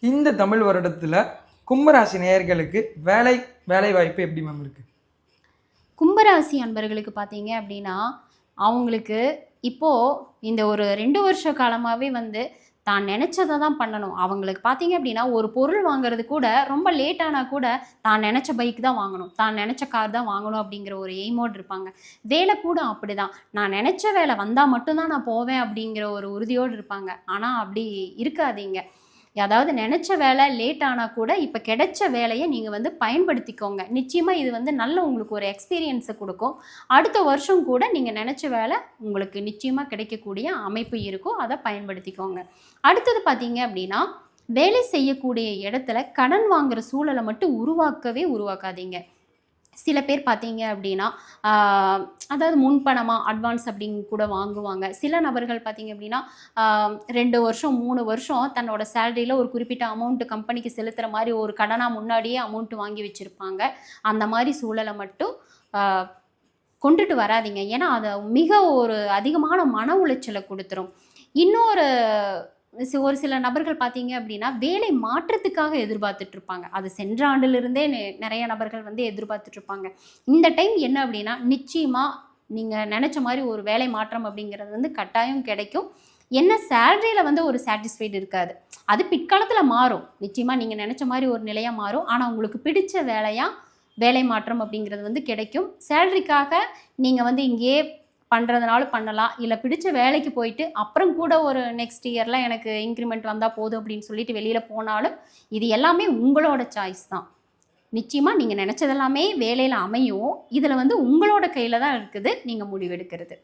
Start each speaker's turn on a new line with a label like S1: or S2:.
S1: இந்த தமிழ் வருடத்தில் கும்பராசி நேயர்களுக்கு வேலை வாய்ப்பு எப்படி மேம் இருக்கு?
S2: கும்பராசி அன்பர்களுக்கு பார்த்தீங்க அப்படின்னா, அவங்களுக்கு இப்போது இந்த ஒரு 2 வருஷ காலமாகவே தான் நினச்சதை தான் பண்ணணும். அவங்களுக்கு பார்த்தீங்க அப்படின்னா, ஒரு பொருள் வாங்குறது கூட ரொம்ப லேட் ஆனா கூட, தான் நினச்ச பைக் தான் வாங்கணும், தான் நினச்ச கார் தான் வாங்கணும் அப்படிங்கிற ஒரு எய்மோடு இருப்பாங்க. வேலை கூட அப்படிதான். நான் நினச்ச வேலை வந்தா மட்டும் தான் நான் போவேன் அப்படிங்கிற ஒரு உறுதியோடு இருப்பாங்க. ஆனா அப்படி இருக்காதீங்க. அதாவது நினச்ச வேலை லேட் ஆனா கூட, இப்போ கிடைச்ச வேலையை நீங்க பயன்படுத்திக்கோங்க. நிச்சயமா இது நல்ல உங்களுக்கு ஒரு எக்ஸ்பீரியன்ஸை குடுக்கும். அடுத்த வருஷம் கூட நீங்க நினச்ச வேலை உங்களுக்கு நிச்சயமா கிடைக்கக்கூடிய அமைப்பு இருக்கும். அதை பயன்படுத்திக்கோங்க. அடுத்தது பார்த்தீங்க அப்படின்னா, வேலை செய்யக்கூடிய இடத்துல கடன் வாங்குற சூழலை மட்டும் உருவாக்காதீங்க. சில பேர் பார்த்தீங்க அப்படின்னா, அதாவது முன்பணமா அட்வான்ஸ் அப்படின்னு கூட வாங்குவாங்க. சில நபர்கள் பார்த்தீங்க அப்படின்னா, 2 வருஷம், 3 வருஷம் தன்னோட சேலரியில ஒரு குறிப்பிட்ட அமௌண்ட் கம்பெனிக்கு செலுத்துற மாரி ஒரு கடனா முன்னாடியே அமௌண்ட் வாங்கி வச்சிருப்பாங்க. அந்த மாரி சூழல மட்டும் அ கொண்டுட்டு வராதீங்க. ஏன்னா, அது மிக ஒரு அதிகமான மன உளைச்சல குடுத்துரும். இன்னொரு ஒரு சில நபர்கள் பார்த்தீங்க அப்படின்னா, வேலை மாற்றத்துக்காக எதிர்பார்த்துட்டு இருப்பாங்க. அது சென்ற ஆண்டிலிருந்தே நெறைய நபர்கள் எதிர்பார்த்துட்டு இருப்பாங்க. இந்த டைம் என்ன அப்படின்னா, நிச்சயமா நீங்க நெனச்ச மாரி ஒரு வேலை மாற்றம் அப்படிங்கிறது கட்டாயம் கிடைக்கும். என்ன சேலரியில ஒரு சாட்டிஸ்ஃபைடு இருக்காது. அது பிற்காலத்தில மாறும். நிச்சயமா நீங்க நெனச்ச மாரி ஒரு நிலையா மாறும். ஆனா உங்களுக்கு பிடிச்ச வேலையா, வேலை மாற்றம் அப்படிங்கிறது கிடைக்கும். சேலரிக்காக நீங்க இங்கேயே பண்ணுறதுனால பண்ணலாம். இல்ல பிடிச்ச வேலைக்கு போயிட்டு, அப்புறம் கூட ஒரு நெக்ஸ்ட் இயர்ல எனக்கு இன்கிரிமெண்ட் வந்தா போதும் அப்படின்னு சொல்லிட்டு வெளியில போனாலும், இது எல்லாமே உங்களோட சாய்ஸ் தான். நிச்சயமா நீங்க நெனச்சது எல்லாமே வேலையில அமையும். இதுல உங்களோட கையில தான் இருக்குது. நீங்க முடிவெடுக்கிறது.